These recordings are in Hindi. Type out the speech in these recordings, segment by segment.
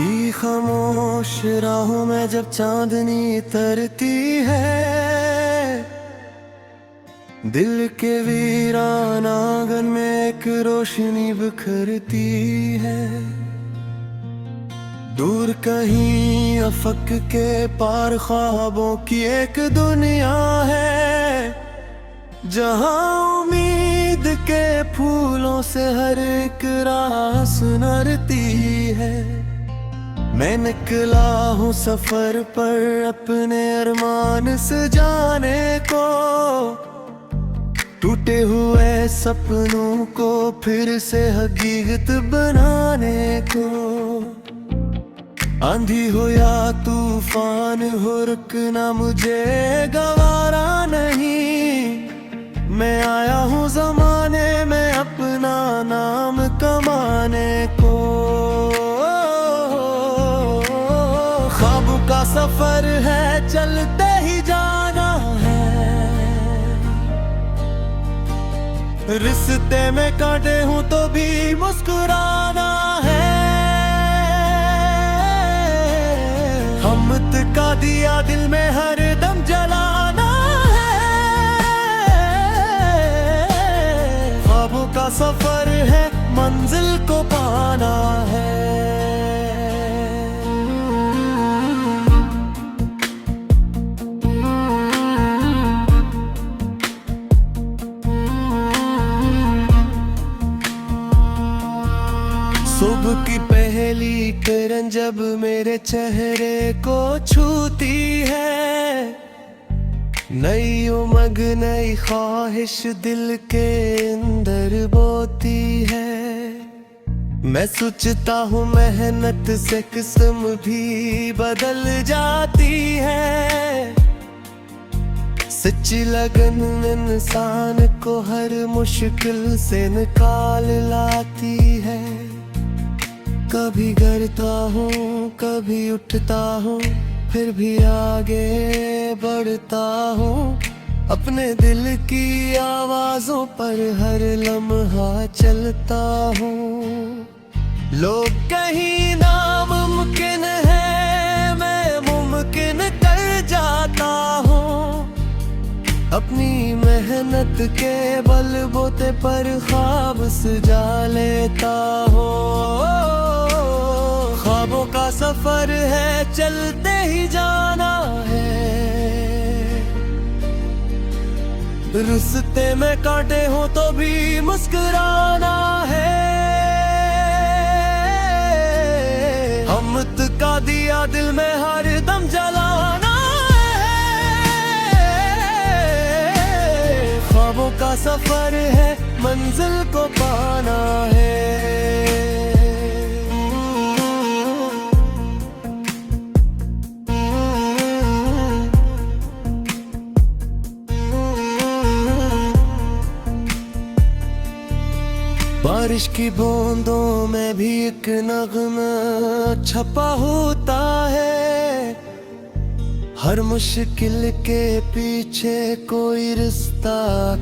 भी खामोश राहों में जब चांदनी तरती है, दिल के वीरान आंगन में एक रोशनी बिखरती है। दूर कहीं अफक के पार ख्वाबों की एक दुनिया है, जहां उम्मीद के फूलों से हर एक राह सुनरती है। मैं निकला हूँ सफर पर अपने अरमान सजाने को, टूटे हुए सपनों को फिर से हकीकत बनाने को। आंधी हो या तूफान हो रुकना मुझे गवारा नहीं। मैं आया हूँ ज़माने में अपना नाम कमाने को। ख्वाब का सफर है चलते ही जाना है, रिश्ते में कांटे हूँ तो भी मुस्कुराना है। हमत का दिया दिल में हर दम जलाना है। ख्वाबों का सफर है मंजिल को पाना है। सुबह की पहली किरण जब मेरे चेहरे को छूती है, नई उमंग नई ख्वाहिश दिल के अंदर बोती है। मैं सोचता हूँ मेहनत से किस्म भी बदल जाती है। सच्ची लगन इंसान को हर मुश्किल से निकाल लाती है। कभी गिरता हूँ कभी उठता हूँ, फिर भी आगे बढ़ता हूँ। अपने दिल की आवाज़ों पर हर लम्हा चलता हूँ। लोग कहीं नामुमकिन है, मैं मुमकिन कर जाता हूँ। अपनी मेहनत के बलबूते पर ख्वाब सजा लेता हूँ। ख्वाबों का सफर है चलते ही जाना है, रिश्ते में कांटे हो तो भी मुस्कुराना है। हमत का दिया दिल में हर दम जलाना है। ख्वाबों का सफर है मंजिल को पाना है। बारिश की बूंदों में भी एक नगमा छपा होता है। हर मुश्किल के पीछे कोई रिश्ता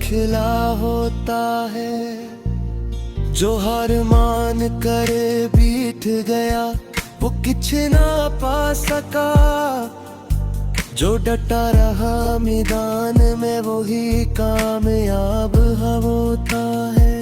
खिला होता है। जो हार मान कर बीत गया वो कुछ ना पा सका। जो डटा रहा मैदान में वही कामयाब होता है।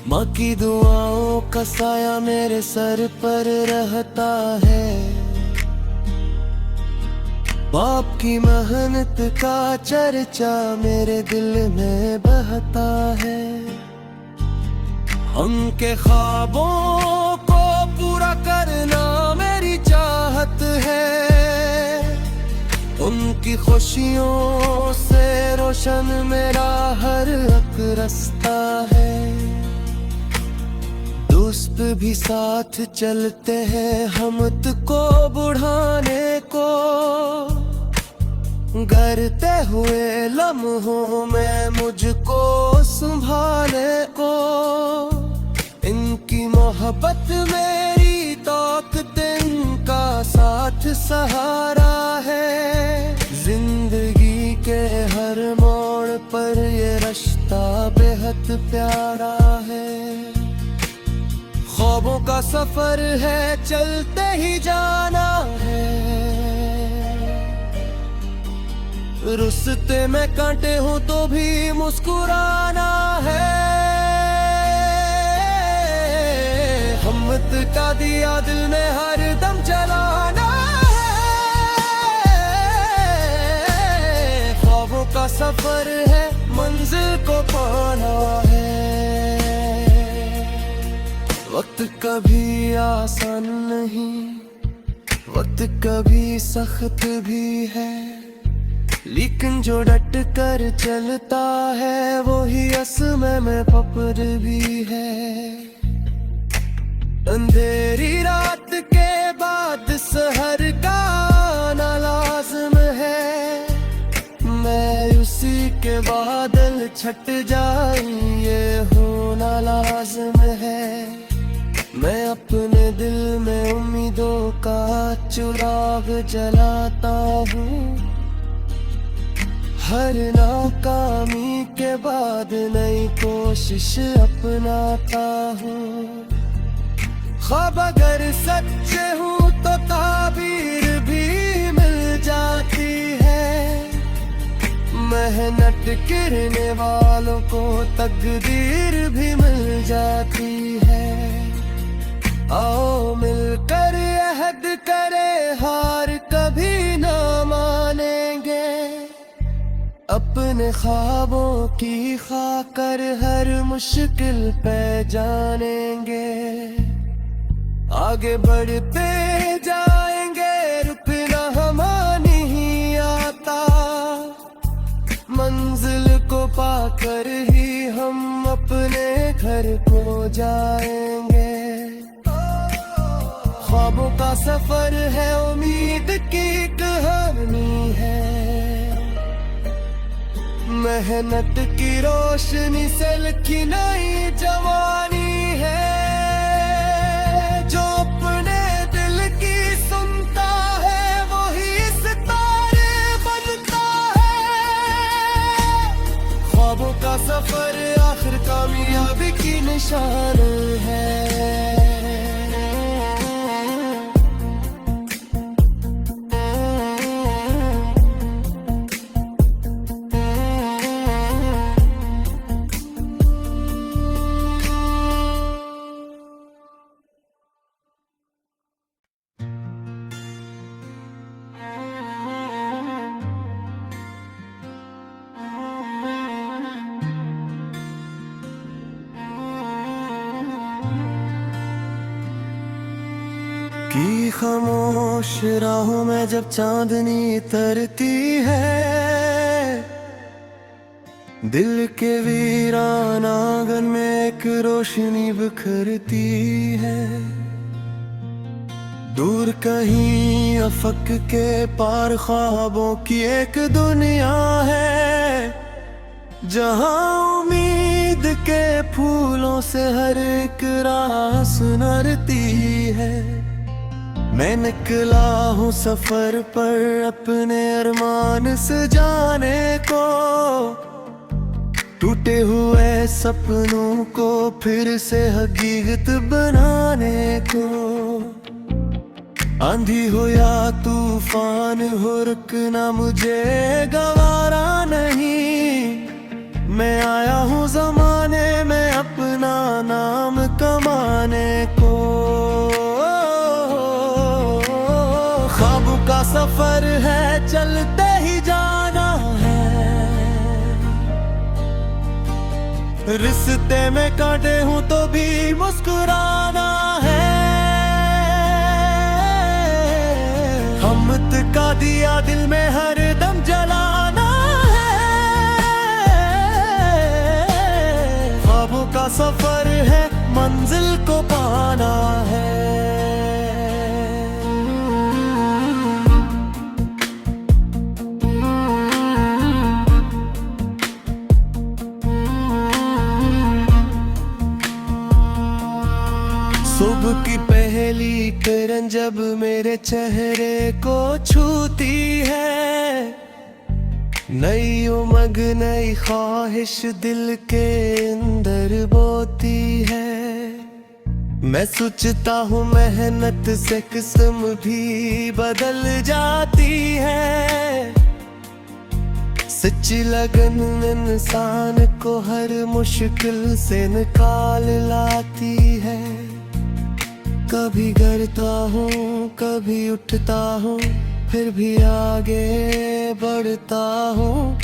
माँ की दुआओं का साया मेरे सर पर रहता है। बाप की मेहनत का चर्चा मेरे दिल में बहता है। उनके ख्वाबों को पूरा करना मेरी चाहत है। उनकी खुशियों से रोशन मेरा हर एक रास्ता है। दोस्त भी साथ चलते हैं हमत को बढ़ाने को। गिरते हुए लम्हों में मुझको संभाले को। इनकी मोहब्बत मेरी ताकत, इनका साथ सहारा है। जिंदगी के हर मोड़ पर ये रिश्ता बेहद प्यारा है। ख्वाबों का सफर है, चलते ही जाना है। रुस्ते में कांटे हो तो भी मुस्कुराना है। हिम्मत का दिया दिल में हर दम जलाना है। ख्वाबों का सफर है, मंजिल को पाना है। वक्त कभी आसान नहीं, वक्त कभी सख्त भी है, लेकिन जो डट कर चलता है वही असमय में फख्र भी है। अंधेरी रात के बाद सहर का आना लाज़िम है। मैं उसी के बादल छट जाए ये होना लाज़िम है। मैं अपने दिल में उम्मीदों का चिराग जलाता हूँ। हर नाकामी के बाद नई कोशिश अपनाता हूँ। ख्वाब अगर सच्चे हूँ तो ताबीर भी मिल जाती है। मेहनत करने वालों को तकदीर भी मिल जाती है। आओ मिलकर अहद करे, हार कभी ना मानेंगे। अपने ख्वाबों की खाकर हर मुश्किल पे जानेंगे। आगे बढ़ते जाएंगे, रुकना हमारा नहीं आता। मंजिल को पाकर ही हम अपने घर को जाएंगे। ख्वाबों का सफर है, उम्मीद की कहानी है। मेहनत की रोशनी से लिखी नई जवानी है। जो अपने दिल की सुनता है वही सितारे बनता है। ख्वाबों का सफर आखिर कामयाबी की निशान है। की खामोश राहों में जब चांदनी तरती है, दिल के वीरान आंगन में एक रोशनी बिखरती है। दूर कहीं अफक के पार ख्वाबों की एक दुनिया है, जहां उम्मीद के फूलों से हर एक राह सुनरती है। मैं निकला हूँ सफर पर अपने अरमान सजाने को, टूटे हुए सपनों को फिर से हकीकत बनाने को। आंधी हो या तूफान हो, रुकना मुझे गवारा नहीं। मैं आया हूँ ज़माने में अपना नाम कमाने को। ख्वाब का सफर है, चलते ही जाना है। रिश्ते में कांटे हूँ तो भी मुस्कुराना है। हिम्मत का दिया दिल में हर दम जलाना है। ख्वाबों का सफर है, मंजिल को पाना है। सुबह की पहली किरण जब मेरे चेहरे को छूती है, नई उमंग नई ख्वाहिश दिल के अंदर बोती है। मैं सोचता हूँ मेहनत से किस्म भी बदल जाती है। सच्ची लगन इंसान को हर मुश्किल से निकाल लाती है। कभी गिरता हूँ कभी उठता हूँ, फिर भी आगे बढ़ता हूँ।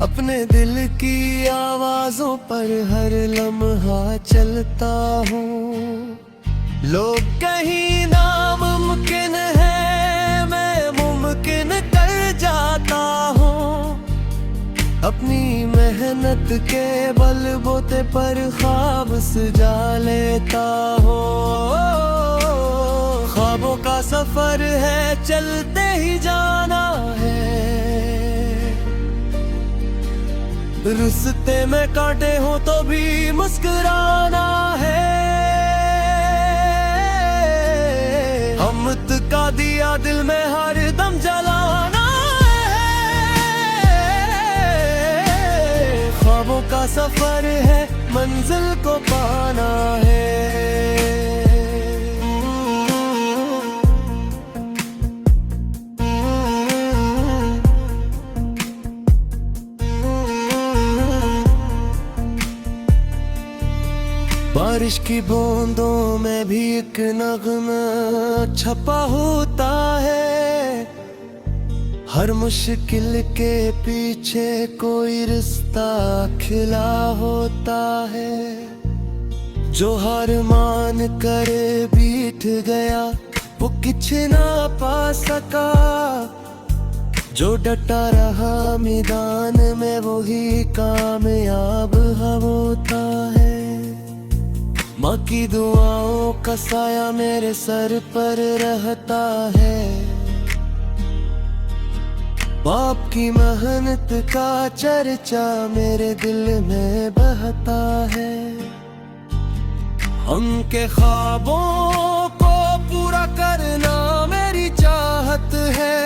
अपने दिल की आवाजों पर हर लम्हा चलता हूँ। लोग कहीं नामुमकिन है, मैं मुमकिन कर जाता हूँ। अपनी मेहनत के बलबूते पर ख्वाब सजा लेता हूँ। ख्वाबों का सफर है, चलते ही जाना है। रिश्ते में कांटे हो तो भी मुस्कुराना है। हमत का दिया दिल में हर दम जलाना है। ख्वाबों का सफर है, मंजिल को पाना है। बारिश की बूंदों में भी एक नगमा छपा होता है। हर मुश्किल के पीछे कोई रिश्ता खिला होता है। जो हार मान कर बीठ गया वो कुछ ना पा सका। जो डटा रहा मैदान में वही कामयाब होता है। माँ की दुआओं का साया मेरे सर पर रहता है। बाप की मेहनत का चर्चा मेरे दिल में बहता है। उनके ख्वाबों को पूरा करना मेरी चाहत है।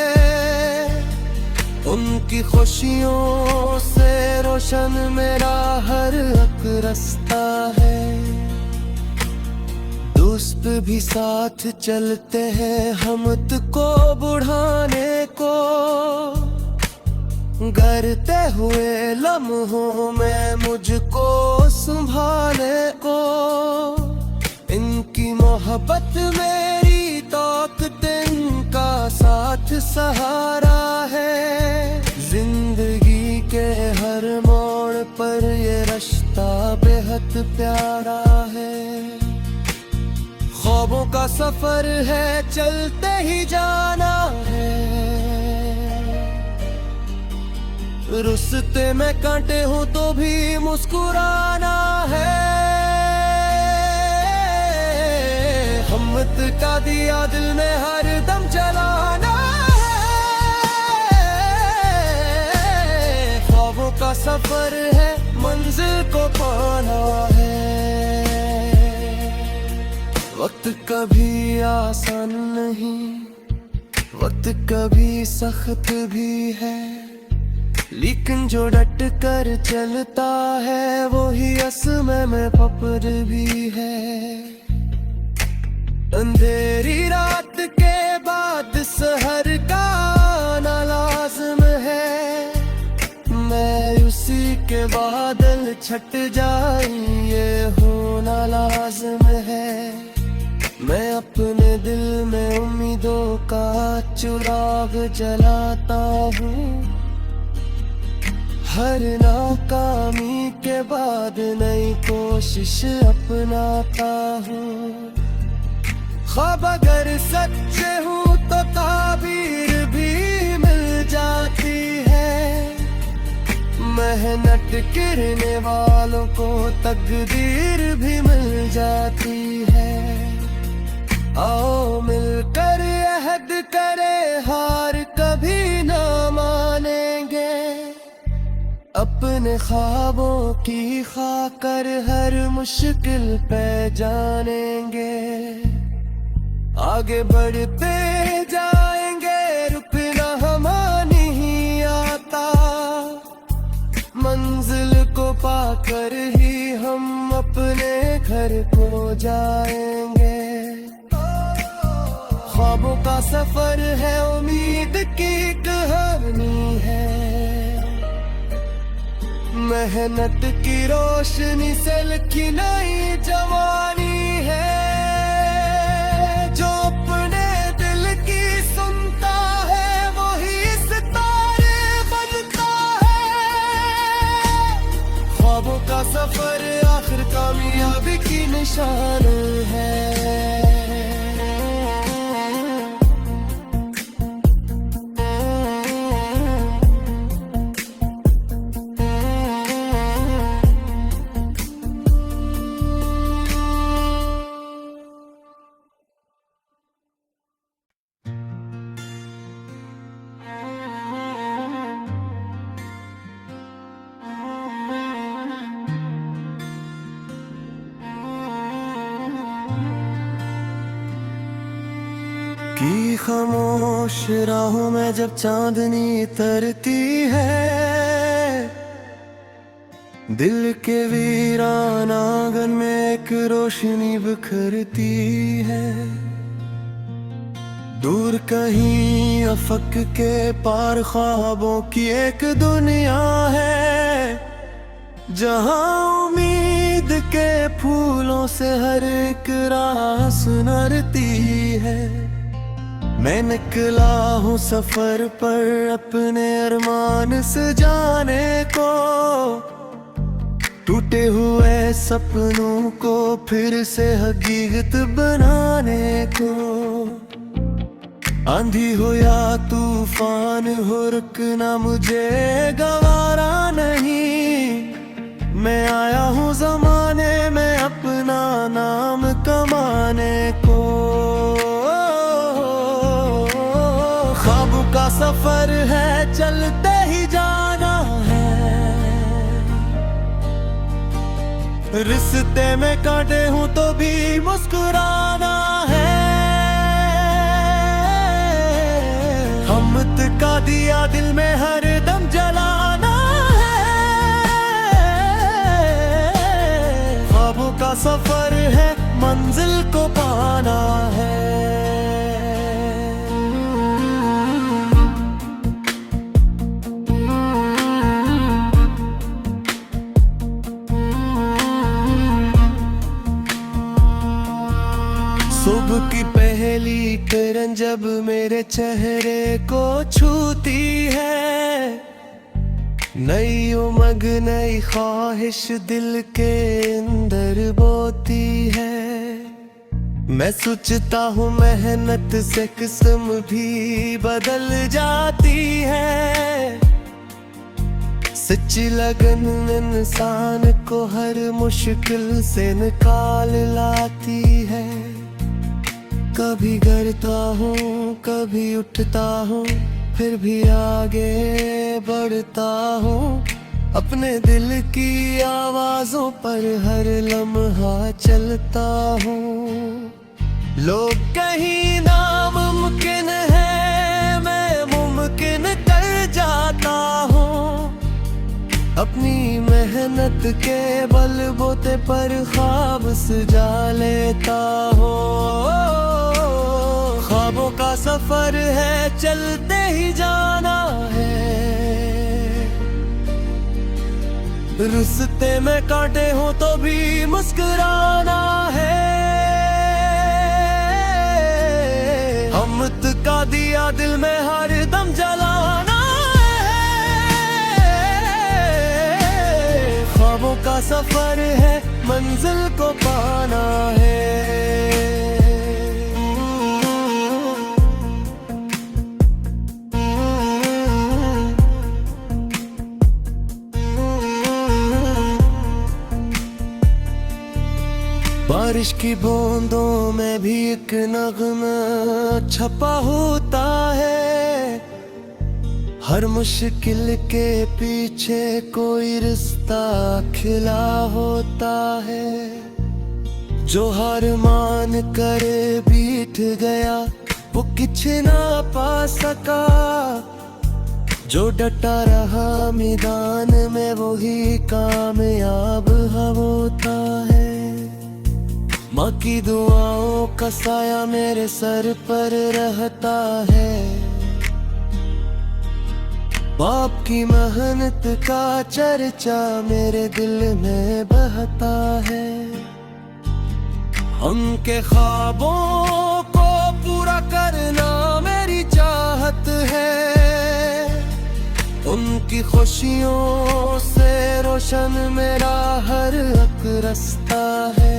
उनकी खुशियों से रोशन मेरा हर एक रास्ता है। दोस्त भी साथ चलते हैं हमत को बढ़ाने को। गिरते हुए लम्हों में मुझको संभाले को। इनकी मोहब्बत मेरी ताकत, इनका साथ सहारा है। जिंदगी के हर मोड़ पर ये रिश्ता बेहद प्यारा है। ख्वाबों का सफर है, चलते ही जाना है। रिश्ते में कांटे हो तो भी मुस्कुराना है। हमत का दिया दिल में हर दम जलाना है। ख्वाबों का सफर है, मंजिल को पाना है। वक्त कभी आसान नहीं, वक्त कभी सख्त भी है। लेकिन जो डट कर चलता है वही असमय में फख्र भी है। अंधेरी रात के बाद सहर का आना लाज़िम है। मैं उसी के बादल छट जाए ये होना लाज़िम है। मैं अपने दिल में उम्मीदों का चिराग जलाता हूँ। हर नाकामी के बाद नई कोशिश अपनाता हूँ। ख्वाब अगर सच्चे हूँ तो ताबीर भी मिल जाती है। मेहनत करने वालों को तकदीर भी मिल जाती है। आओ मिलकर अहद करे, हार कभी ना मानेंगे। अपने ख्वाबों की खाकर हर मुश्किल पे जानेंगे। आगे बढ़ते जाएंगे, रुकना हमारा नहीं आता। मंजिल को पाकर ही हम अपने घर को जाएंगे। ख्वाबों का सफर है, उम्मीद की कहानी है। मेहनत की रोशनी से लिखी नई जवानी है। जो अपने दिल की सुनता है वही सितारे बनता है। ख्वाबों का सफर आखिर कामयाबी की निशान है। की खामोश राहों में जब चांदनी तरती है, दिल के वीरान आंगन में एक रोशनी बिखरती है। दूर कहीं अफक के पार ख्वाबों की एक दुनिया है, जहां उम्मीद के फूलों से हर एक राह सुनरती है। मैं निकला हूँ सफर पर अपने अरमान सजाने को, टूटे हुए सपनों को फिर से हकीकत बनाने को। आंधी हो या तूफान हो, रुकना मुझे गवारा नहीं। मैं आया हूँ जमाने में अपना नाम कमाने को। ख्वाबों का सफर है, चलते ही जाना है। रिश्ते में कांटे हूँ तो भी मुस्कुराना है। हमत का दिया दिल में हर दम जलाना है। ख्वाबों का सफर है, मंजिल को पाना है। सुबह की पहली किरण जब मेरे चेहरे को छूती है, नई उमंग नई ख्वाहिश दिल के अंदर बोती है। मैं सोचता हूँ मेहनत से किस्म भी बदल जाती है। सच्ची लगन इंसान को हर मुश्किल से निकाल लाती है। कभी गिरता हूँ कभी उठता हूँ, फिर भी आगे बढ़ता हूँ। अपने दिल की आवाजों पर हर लम्हा चलता हूँ। लोग कहीं नामुमकिन है, मैं मुमकिन कर जाता हूँ। अपनी मेहनत के बलबूते पर ख्वाब सजा लेता हूँ। ख्वाबों का सफर है, चलते ही जाना है। रिश्ते में कांटे हो तो भी मुस्कुराना है। हमत का दिया दिल में हर दम जलाना है। ख्वाबों का सफर है, मंजिल को पाना है। बारिश की बूंदों में भी एक नगमा छपा होता है। हर मुश्किल के पीछे कोई रिश्ता खिला होता है। जो हार मान कर बीठ गया वो कुछ ना पा सका। जो डटा रहा मैदान में वही कामयाब होता है। माँ की दुआओं का साया मेरे सर पर रहता है, बाप की मेहनत का चर्चा मेरे दिल में बहता है। उनके ख्वाबों को पूरा करना मेरी चाहत है, उनकी खुशियों से रोशन मेरा हर एक रास्ता है।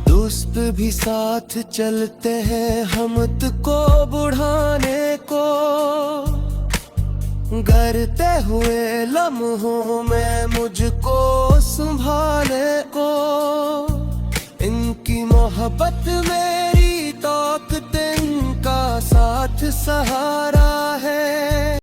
दोस्त भी साथ चलते हैं हमत को बढ़ाने को, करते हुए लम्हों में मुझको संभाले को। इनकी मोहब्बत मेरी ताकत, इनका साथ सहारा